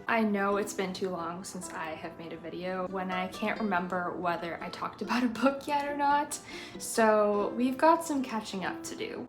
I know it's been too long since I have made a video when I can't remember whether I talked about a book yet or not, so we've got some catching up to do.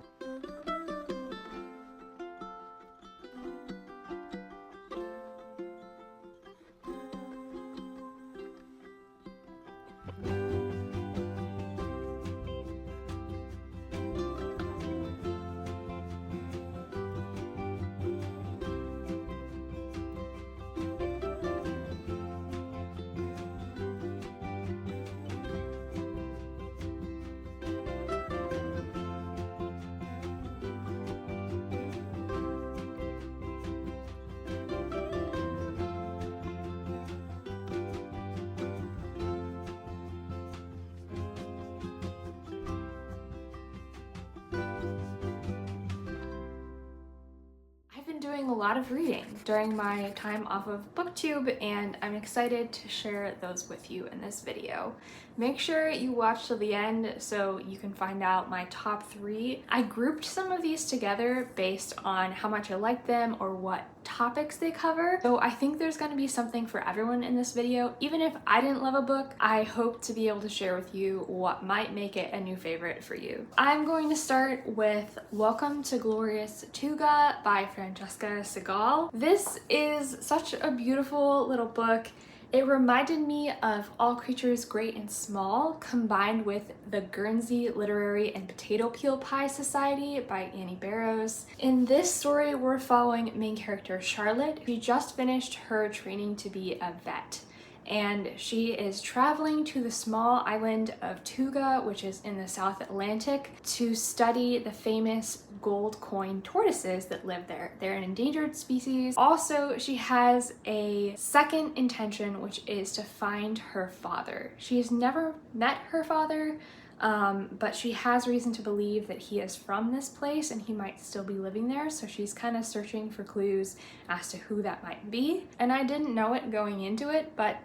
Doing a lot of reading during my time off of booktube, and I'm excited to share those with you in this video. Make sure you watch till the end so you can find out my top 3. I grouped some of these together based on how much I like them or what topics they cover, so I think there's going to be something for everyone in this video. Even if I didn't love a book, I hope to be able to share with you what might make it a new favorite for you. I'm going to start with Welcome to Glorious Tuga by Francesca Segal. This is such a beautiful little book. It reminded me of All Creatures Great and Small combined with the Guernsey Literary and Potato Peel Pie Society by Annie Barrows. In this story, we're following main character Charlotte. She just finished her training to be a vet, and she is traveling to the small island of Tuga, which is in the South Atlantic, to study the famous gold coin tortoises that live there. They're an endangered species. Also, she has a second intention, which is to find her father. She has never met her father, but she has reason to believe that he is from this place and he might still be living there, so she's kind of searching for clues as to who that might be. And I didn't know it going into it, but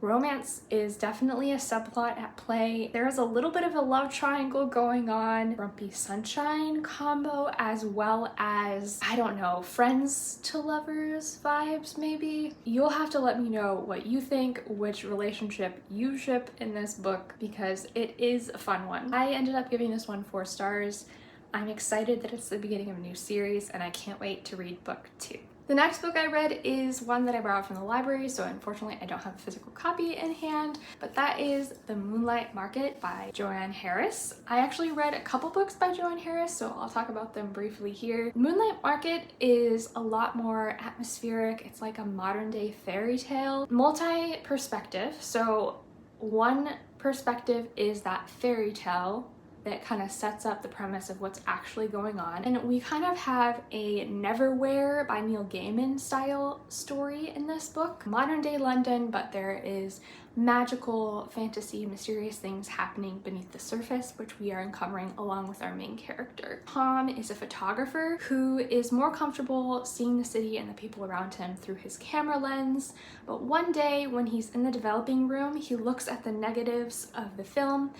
romance is definitely a subplot at play. There is a little bit of a love triangle going on, Grumpy Sunshine combo, as well as, I don't know, friends to lovers vibes maybe. You'll have to let me know what you think, which relationship you ship in this book, because it is a fun one. I ended up giving this one 4 stars. I'm excited that it's the beginning of a new series, and I can't wait to read book 2. The next book I read is one that I borrowed from the library, so unfortunately I don't have a physical copy in hand, but that is The Moonlight Market by Joanne Harris. I actually read a couple books by Joanne Harris, so I'll talk about them briefly here. Moonlight Market is a lot more atmospheric. It's like a modern day fairy tale, multi-perspective. So one perspective is that fairy tale that kind of sets up the premise of what's actually going on. And we kind of have a Neverwhere by Neil Gaiman style story in this book. Modern day London, but there is magical, fantasy, mysterious things happening beneath the surface, which we are uncovering along with our main character. Tom is a photographer who is more comfortable seeing the city and the people around him through his camera lens, but one day when he's in the developing room, he looks at the negatives of the film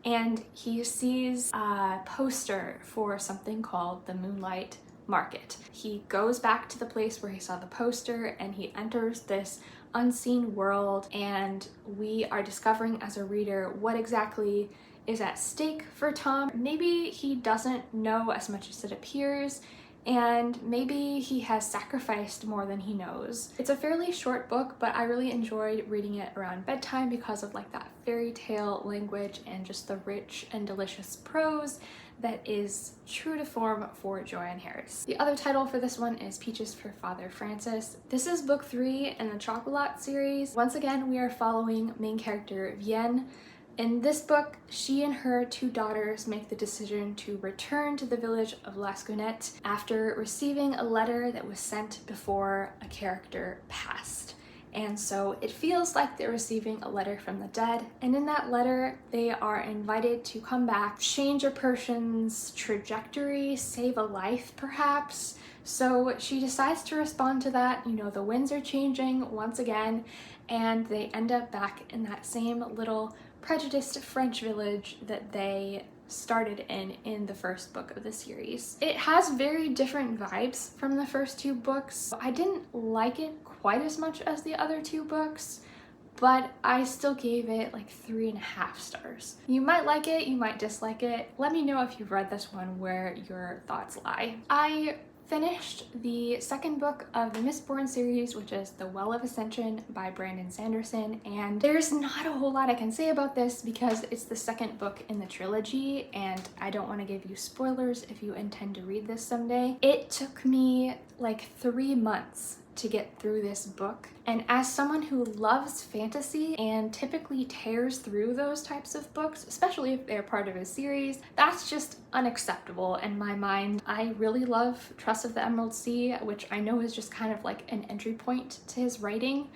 and he sees a poster for something called the Moonlight Market. He goes back to the place where he saw the poster and he enters this unseen world, and we are discovering as a reader what exactly is at stake for Tom. Maybe he doesn't know as much as it appears, and maybe he has sacrificed more than he knows. It's a fairly short book, but I really enjoyed reading it around bedtime because of like that fairy tale language and just the rich and delicious prose that is true to form for Joanne Harris. The other title for this one is Peaches for Father Francis. This is book 3 in the Chocolat series. Once again, we are following main character Vienne. In this book, she and her 2 daughters make the decision to return to the village of Lasconnette after receiving a letter that was sent before a character passed. And so it feels like they're receiving a letter from the dead, and in that letter they are invited to come back, change a person's trajectory, save a life perhaps. So she decides to respond to that. You know, the winds are changing once again, and they end up back in that same little prejudiced French village that they started in the first book of the series. It has very different vibes from the first 2 books. I didn't like it quite as much as the other two books, but I still gave it like 3.5 stars. You might like it, you might dislike it. Let me know if you've read this one where your thoughts lie. I finished the second book of the Mistborn series, which is The Well of Ascension by Brandon Sanderson, and there's not a whole lot I can say about this because it's the second book in the trilogy and I don't want to give you spoilers if you intend to read this someday. It took me like 3 months to get through this book, and as someone who loves fantasy and typically tears through those types of books, especially if they're part of a series, that's just unacceptable in my mind. I really love Trust of the Emerald Sea, which I know is just kind of like an entry point to his writing,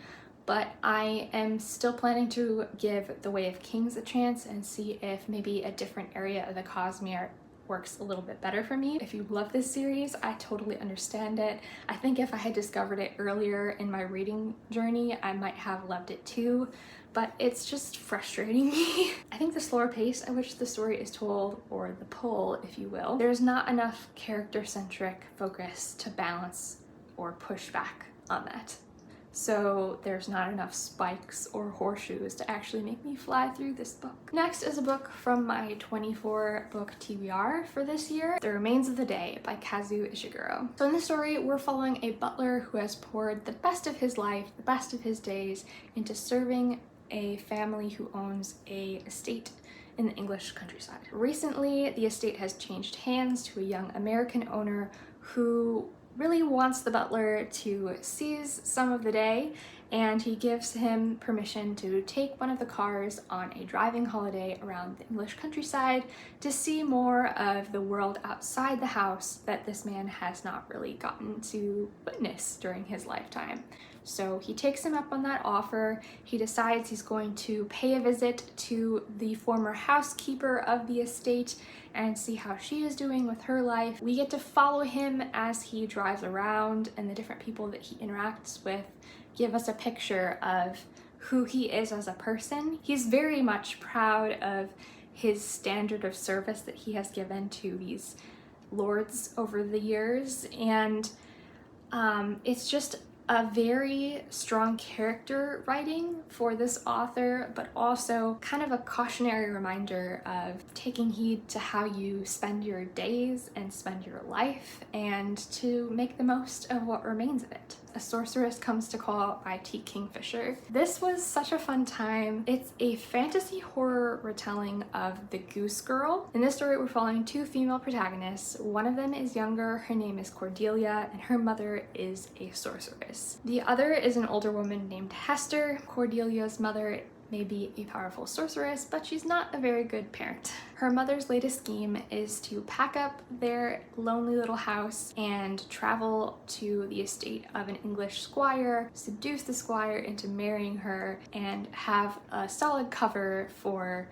but I am still planning to give The Way of Kings a chance and see if maybe a different area of the Cosmere works a little bit better for me. If you love this series, I totally understand it. I think if I had discovered it earlier in my reading journey, I might have loved it too, but it's just frustrating me. I think the slower pace at which the story is told, or the pull, if you will, there's not enough character-centric focus to balance or push back on that. So there's not enough spikes or horseshoes to actually make me fly through this book. Next is a book from my 24 book TBR for this year, The Remains of the Day by Kazuo Ishiguro. So in this story, we're following a butler who has poured the best of his life, the best of his days, into serving a family who owns an estate in the English countryside. Recently, the estate has changed hands to a young American owner who really wants the butler to seize some of the day, and he gives him permission to take one of the cars on a driving holiday around the English countryside to see more of the world outside the house that this man has not really gotten to witness during his lifetime. So he takes him up on that offer. He decides he's going to pay a visit to the former housekeeper of the estate and see how she is doing with her life. We get to follow him as he drives around, and the different people that he interacts with give us a picture of who he is as a person. He's very much proud of his standard of service that he has given to these lords over the years, and it's just a very strong character writing for this author, but also kind of a cautionary reminder of taking heed to how you spend your days and spend your life, and to make the most of what remains of it. A Sorceress Comes to Call by T. Kingfisher. This was such a fun time. It's a fantasy horror retelling of The Goose Girl. In this story, we're following two female protagonists. One of them is younger, her name is Cordelia, and her mother is a sorceress. The other is an older woman named Hester. Cordelia's mother may be a powerful sorceress, but she's not a very good parent. Her mother's latest scheme is to pack up their lonely little house and travel to the estate of an English squire, seduce the squire into marrying her, and have a solid cover for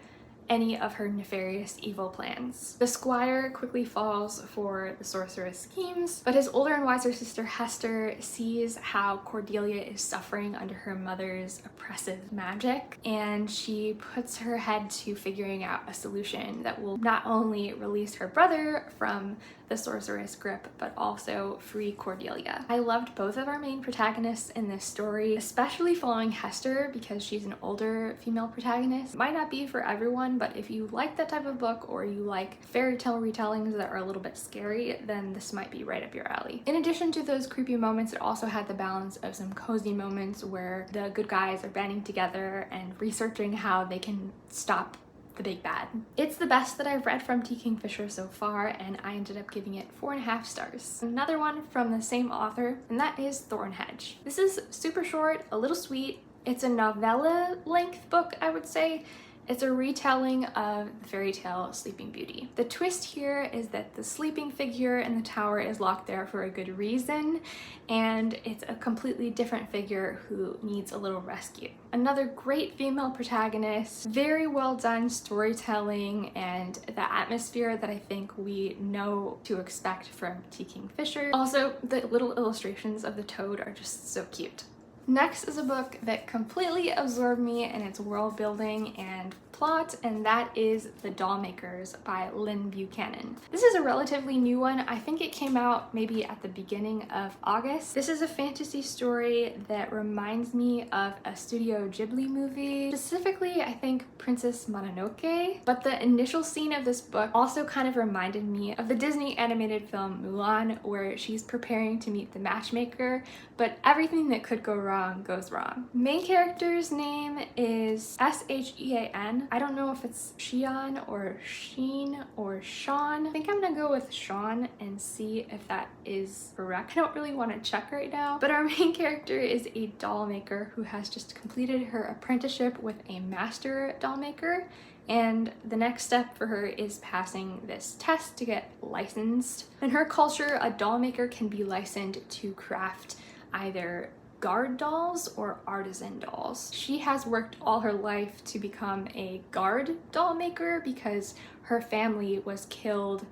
any of her nefarious evil plans. The squire quickly falls for the sorceress schemes, but his older and wiser sister Hester sees how Cordelia is suffering under her mother's oppressive magic, and she puts her head to figuring out a solution that will not only release her brother from the sorceress grip, but also free Cordelia. I loved both of our main protagonists in this story, especially following Hester because she's an older female protagonist. It might not be for everyone, but if you like that type of book, or you like fairy tale retellings that are a little bit scary, then this might be right up your alley. In addition to those creepy moments, it also had the balance of some cozy moments where the good guys are banding together and researching how they can stop the big bad. It's the best that I've read from T. Kingfisher so far, and I ended up giving it 4.5 stars. Another one from the same author, and that is Thorn Hedge. This is super short, a little sweet. It's a novella length book, I would say. It's a retelling of the fairy tale Sleeping Beauty. The twist here is that the sleeping figure in the tower is locked there for a good reason, and it's a completely different figure who needs a little rescue. Another great female protagonist, very well done storytelling, and the atmosphere that I think we know to expect from T. Kingfisher. Also, the little illustrations of the toad are just so cute. Next is a book that completely absorbed me in its world building and plot, and that is The Dollmakers by Lynn Buchanan. This is a relatively new one. I think it came out maybe at the beginning of August. This is a fantasy story that reminds me of a Studio Ghibli movie, specifically I think Princess Mononoke, but the initial scene of this book also kind of reminded me of the Disney animated film Mulan, where she's preparing to meet the matchmaker, but everything that could go wrong goes wrong. Main character's name is S-H-E-A-N. I don't know if it's Xian or Sheen or Sean. I think I'm gonna go with Sean and see if that is correct. I don't really want to check right now, but our main character is a doll maker who has just completed her apprenticeship with a master doll maker, and the next step for her is passing this test to get licensed. In her culture, a doll maker can be licensed to craft either guard dolls or artisan dolls. She has worked all her life to become a guard doll maker because her family was killed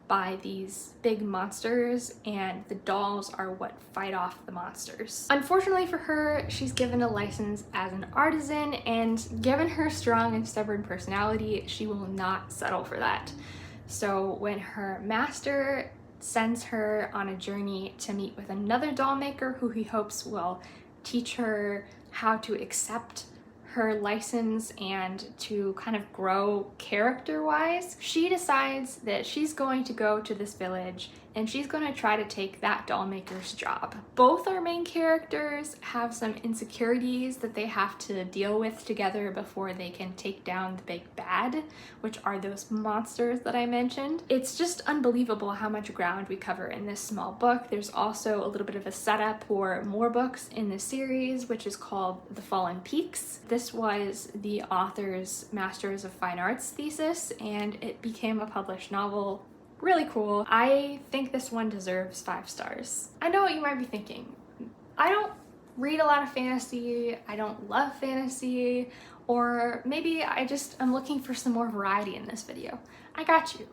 by these big monsters, and the dolls are what fight off the monsters. Unfortunately for her, she's given a license as an artisan, and given her strong and stubborn personality, she will not settle for that. So when her master sends her on a journey to meet with another doll maker who he hopes will teach her how to accept her license and to kind of grow character-wise, she decides that she's going to go to this village and she's going to try to take that doll maker's job. Both our main characters have some insecurities that they have to deal with together before they can take down the big bad, which are those monsters that I mentioned. It's just unbelievable how much ground we cover in this small book. There's also a little bit of a setup for more books in the series, which is called The Fallen Peaks. This was the author's Masters of Fine Arts thesis, and it became a published novel. Really cool. I think this one deserves 5 stars. I know what you might be thinking. I don't read a lot of fantasy, I don't love fantasy, or maybe I'm looking for some more variety in this video. I got you.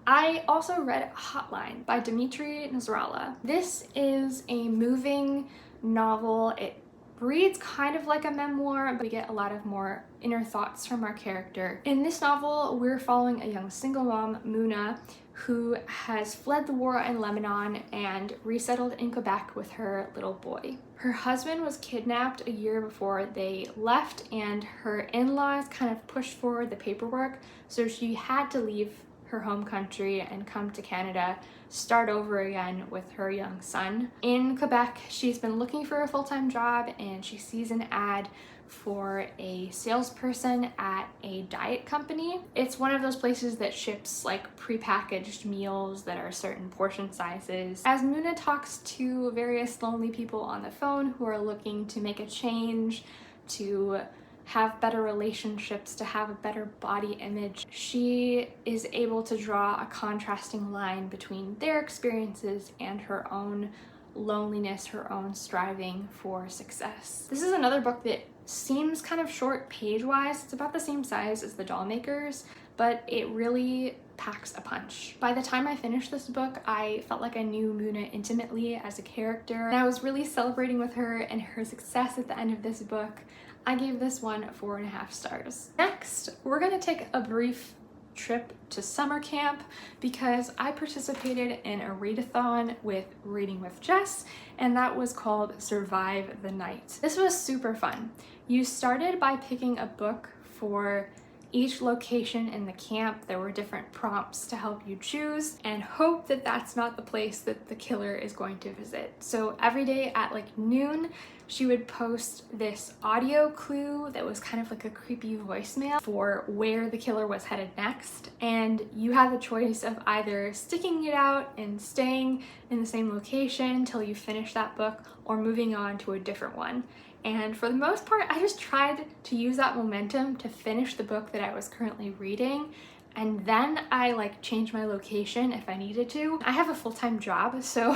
I also read Hotline by Dimitri Nasrallah. This is a moving novel. It reads kind of like a memoir, but we get a lot of more inner thoughts from our character. In this novel, we're following a young single mom, Muna, who has fled the war in Lebanon and resettled in Quebec with her little boy. Her husband was kidnapped a year before they left, and her in-laws kind of pushed forward the paperwork, so she had to leave her home country and come to Canada, start over again with her young son. In Quebec, she's been looking for a full-time job, and she sees an ad for a salesperson at a diet company. It's one of those places that ships like prepackaged meals that are certain portion sizes. As Muna talks to various lonely people on the phone who are looking to make a change, to have better relationships, to have a better body image, she is able to draw a contrasting line between their experiences and her own loneliness, her own striving for success. This is another book that seems kind of short page-wise. It's about the same size as The Dollmakers, but it really packs a punch. By the time I finished this book, I felt like I knew Muna intimately as a character, and I was really celebrating with her and her success at the end of this book. I gave this one 4.5 stars. Next, we're gonna take a brief trip to summer camp because I participated in a readathon with Reading with Jess, and that was called Survive the Night. This was super fun. You started by picking a book for each location in the camp. There were different prompts to help you choose and hope that that's not the place that the killer is going to visit. So every day at like noon, she would post this audio clue that was kind of like a creepy voicemail for where the killer was headed next. And you had the choice of either sticking it out and staying in the same location until you finish that book or moving on to a different one. And for the most part, I just tried to use that momentum to finish the book that I was currently reading, and then I like changed my location if I needed to. I have a full-time job, so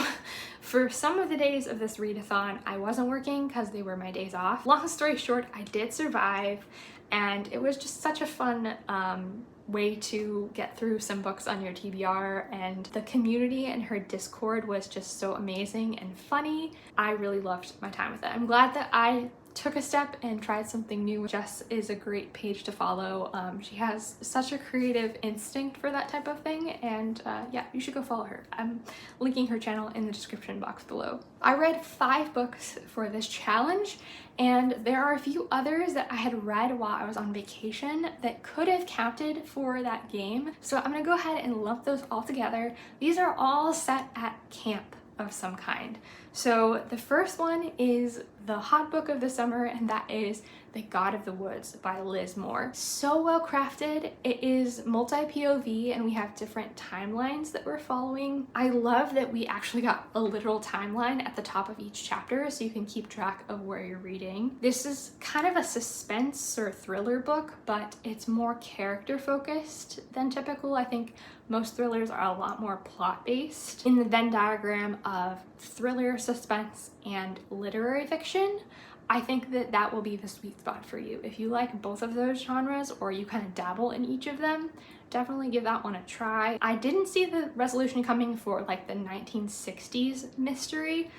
for some of the days of this readathon, I wasn't working because they were my days off. Long story short, I did survive, and it was just such a fun way to get through some books on your TBR, and the community and her Discord was just so amazing and funny. I really loved my time with it. I'm glad that I took a step and tried something new. Jess is a great page to follow. She has such a creative instinct for that type of thing, and yeah, you should go follow her. I'm linking her channel in the description box below. I read 5 books for this challenge, and there are a few others that I had read while I was on vacation that could have counted for that game. So I'm gonna go ahead and lump those all together. These are all set at camp of some kind. So the first one is the hot book of the summer, and that is The God of the Woods by Liz Moore. So well crafted. It is multi-POV and we have different timelines that we're following. I love that we actually got a literal timeline at the top of each chapter so you can keep track of where you're reading. This is kind of a suspense or thriller book, but it's more character focused than typical. I think most thrillers are a lot more plot-based. In the Venn diagram of thriller, suspense, and literary fiction, I think that that will be the sweet spot for you. If you like both of those genres or you kind of dabble in each of them, definitely give that one a try. I didn't see the resolution coming for like the 1960s mystery,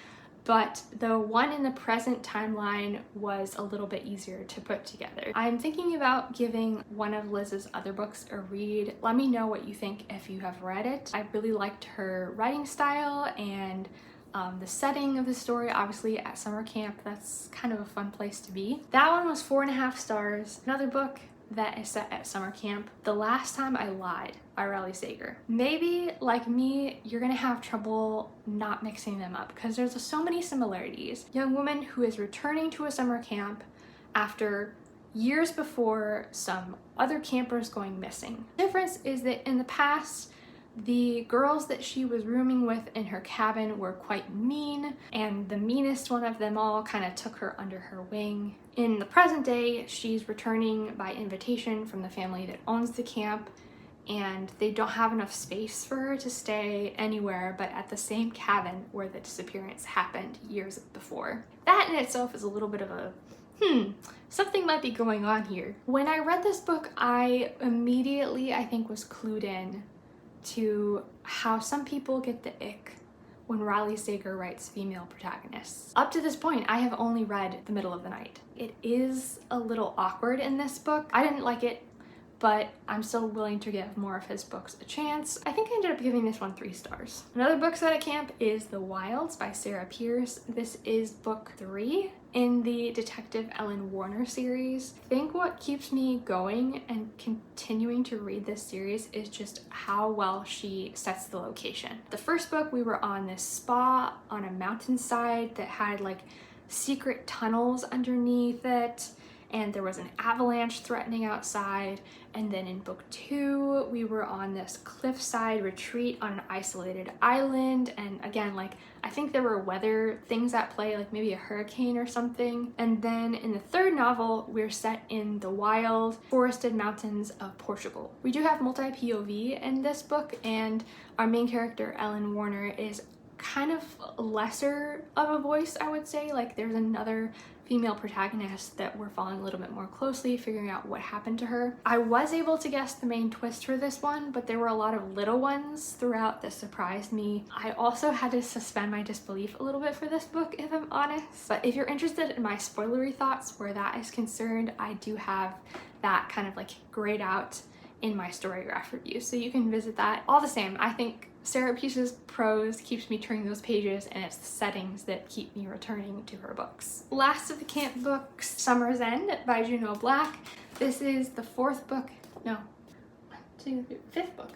but the one in the present timeline was a little bit easier to put together. I'm thinking about giving one of Liz's other books a read. Let me know what you think if you have read it. I really liked her writing style and the setting of the story. Obviously at summer camp, that's kind of a fun place to be. That one was 4.5 stars. Another book that is set at summer camp, The Last Time I Lied by Riley Sager. Maybe, like me, you're gonna have trouble not mixing them up because there's so many similarities. Young woman who is returning to a summer camp after years before some other campers going missing. The difference is that in the past, the girls that she was rooming with in her cabin were quite mean, and the meanest one of them all kind of took her under her wing. In the present day, she's returning by invitation from the family that owns the camp, and they don't have enough space for her to stay anywhere but at the same cabin where the disappearance happened years before. That in itself is a little bit of a something might be going on here. When I read this book, I immediately, I think, was clued in to how some people get the ick when Riley Sager writes female protagonists. Up to this point, I have only read The Middle of the Night. It is a little awkward in this book. I didn't like it, but I'm still willing to give more of his books a chance. I think I ended up giving this one 3 stars. Another book set at camp is The Wilds by Sarah Pierce. This is book 3 in the Detective Ellen Warner series. I think what keeps me going and continuing to read this series is just how well she sets the location. The first book, we were on this spa on a mountainside that had like secret tunnels underneath it, and there was an avalanche threatening outside. And then in book 2, we were on this cliffside retreat on an isolated island, and again, like, I think there were weather things at play, like maybe a hurricane or something. And then in the third novel, we're set in the wild, forested mountains of Portugal. We do have multi-POV in this book, and our main character, Ellen Warner, is kind of lesser of a voice, I would say. Like, there's another female protagonist that we're following a little bit more closely, figuring out what happened to her. I was able to guess the main twist for this one, but there were a lot of little ones throughout that surprised me. I also had to suspend my disbelief a little bit for this book, if I'm honest. But if you're interested in my spoilery thoughts where that is concerned, I do have that kind of like grayed out in my Storygraph review, so you can visit that. All the same, I think Sarah Pierce's prose keeps me turning those pages, and it's the settings that keep me returning to her books. Last of the camp books, Summer's End by Juneau Black. This is the 4th book, no, 5th book.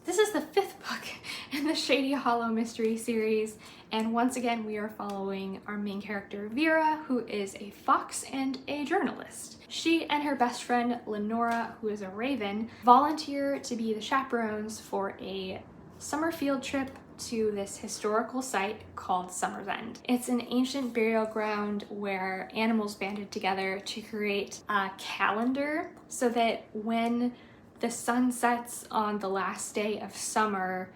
This is the 5th book in the Shady Hollow mystery series, and once again we are following our main character Vera, who is a fox and a journalist. She and her best friend Lenora, who is a raven, volunteer to be the chaperones for a summer field trip to this historical site called Summer's End. It's an ancient burial ground where animals banded together to create a calendar so that when the sun sets on the last day of summer,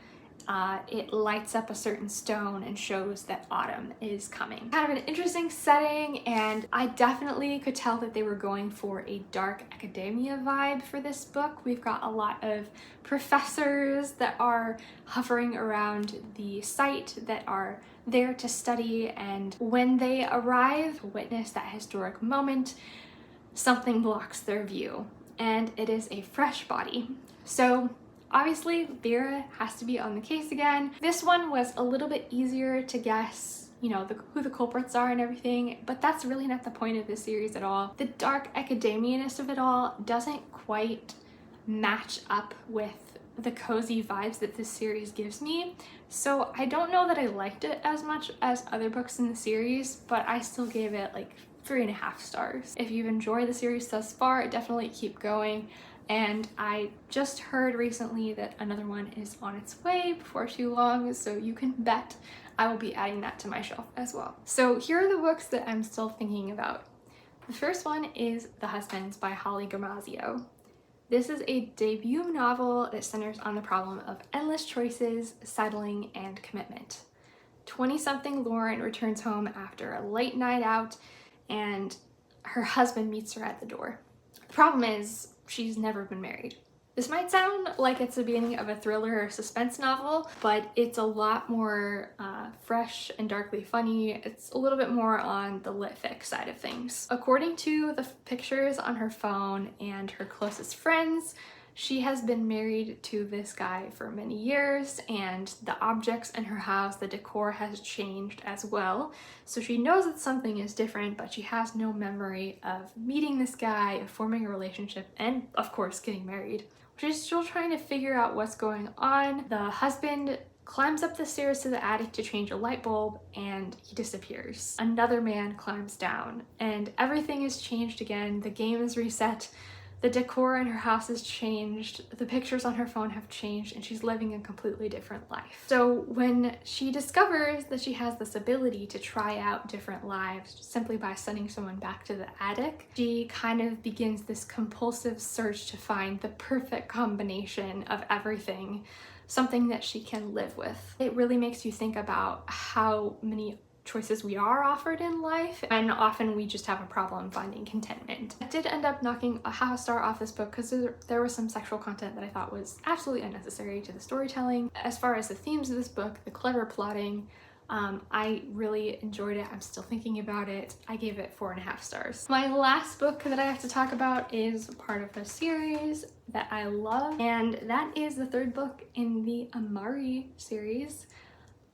it lights up a certain stone and shows that autumn is coming. Kind of an interesting setting, and I definitely could tell that they were going for a dark academia vibe for this book. We've got a lot of professors that are hovering around the site that are there to study, and when they arrive to witness that historic moment, something blocks their view, and it is a fresh body. So obviously Vera has to be on the case again. This one was a little bit easier to guess, you know, who the culprits are and everything, but that's really not the point of this series at all. The dark academia-ness of it all doesn't quite match up with the cozy vibes that this series gives me. So I don't know that I liked it as much as other books in the series, but I still gave it like 3.5 stars. If you've enjoyed the series thus far, definitely keep going. And I just heard recently that another one is on its way before too long, so you can bet I will be adding that to my shelf as well. So here are the books that I'm still thinking about. The first one is The Husbands by Holly Gramazio. This is a debut novel that centers on the problem of endless choices, settling, and commitment. 20-something Lauren returns home after a late night out, and her husband meets her at the door. The problem is, she's never been married. This might sound like it's the beginning of a thriller or suspense novel, but it's a lot more fresh and darkly funny. It's a little bit more on the lit fic side of things. According to the pictures on her phone and her closest friends, she has been married to this guy for many years, and the objects in her house, the decor has changed as well. So she knows that something is different, but she has no memory of meeting this guy, of forming a relationship, and of course getting married. She's still trying to figure out what's going on. The husband climbs up the stairs to the attic to change a light bulb, and he disappears. Another man climbs down, and everything is changed again. The game is reset. The decor in her house has changed, the pictures on her phone have changed, and she's living a completely different life. So when she discovers that she has this ability to try out different lives simply by sending someone back to the attic, she kind of begins this compulsive search to find the perfect combination of everything, something that she can live with. It really makes you think about how many choices we are offered in life, and often we just have a problem finding contentment. I did end up knocking a half star off this book because there was some sexual content that I thought was absolutely unnecessary to the storytelling. As far as the themes of this book, the clever plotting, I really enjoyed it. I'm still thinking about it. I gave it 4.5 stars. My last book that I have to talk about is part of a series that I love, and that is the third book in the Amari series.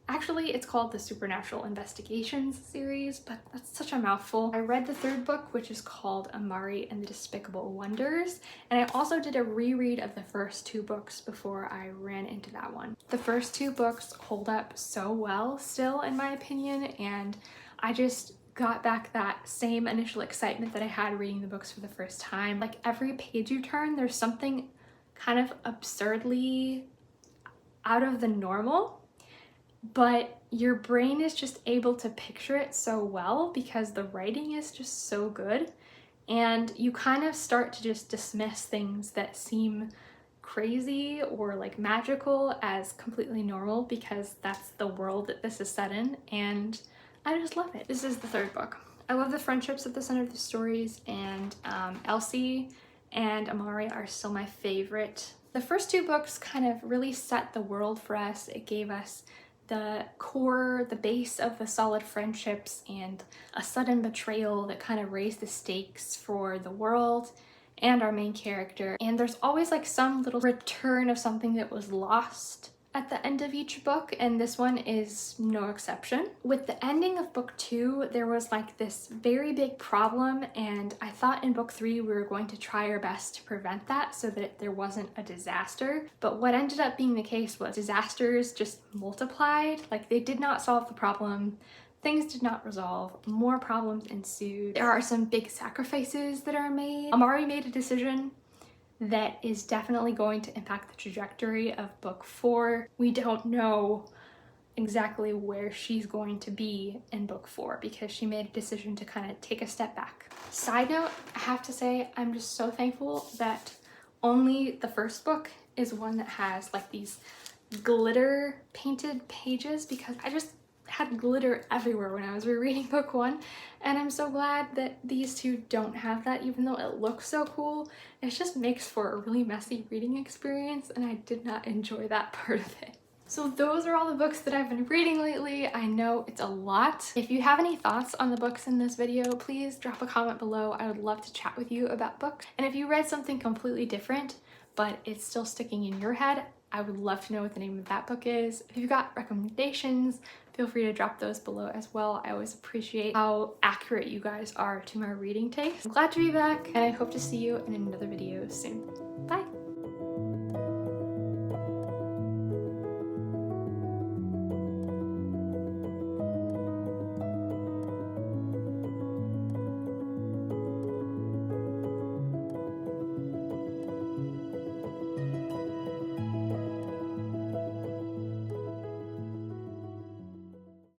Actually, it's called the Supernatural Investigations series, but that's such a mouthful. I read the third book, which is called Amari and the Despicable Wonders, and I also did a reread of the first 2 books before I ran into that one. The first 2 books hold up so well still, in my opinion, and I just got back that same initial excitement that I had reading the books for the first time. Like every page you turn, there's something kind of absurdly out of the normal, but your brain is just able to picture it so well because the writing is just so good, and you kind of start to just dismiss things that seem crazy or like magical as completely normal because that's the world that this is set in, and I just love it. This is the third book. I love the friendships at the center of the stories, and Elsie and Amari are still my favorite. The first 2 books kind of really set the world for us. It gave us the core, the base of the solid friendships, and a sudden betrayal that kind of raised the stakes for the world and our main character. And there's always like some little return of something that was lost at the end of each book, and this one is no exception. With the ending of book 2, there was like this very big problem, and I thought in book 3 we were going to try our best to prevent that so that there wasn't a disaster. But what ended up being the case was disasters just multiplied. Like they did not solve the problem. Things did not resolve. More problems ensued. There are some big sacrifices that are made. Amari made a decision that is definitely going to impact the trajectory of book 4. We don't know exactly where she's going to be in book 4 because she made a decision to kind of take a step back. Side note, I have to say I'm just so thankful that only the first book is one that has like these glitter painted pages because I just had glitter everywhere when I was rereading book one, and I'm so glad that these two don't have that. Even though it looks so cool, it just makes for a really messy reading experience, and I did not enjoy that part of it. So those are all the books that I've been reading lately. I know it's a lot. If you have any thoughts on the books in this video, please drop a comment below. I would love to chat with you about books. And if you read something completely different, but it's still sticking in your head, I would love to know what the name of that book is. If you've got recommendations, feel free to drop those below as well. I always appreciate how accurate you guys are to my reading taste. I'm glad to be back, and I hope to see you in another video soon. Bye!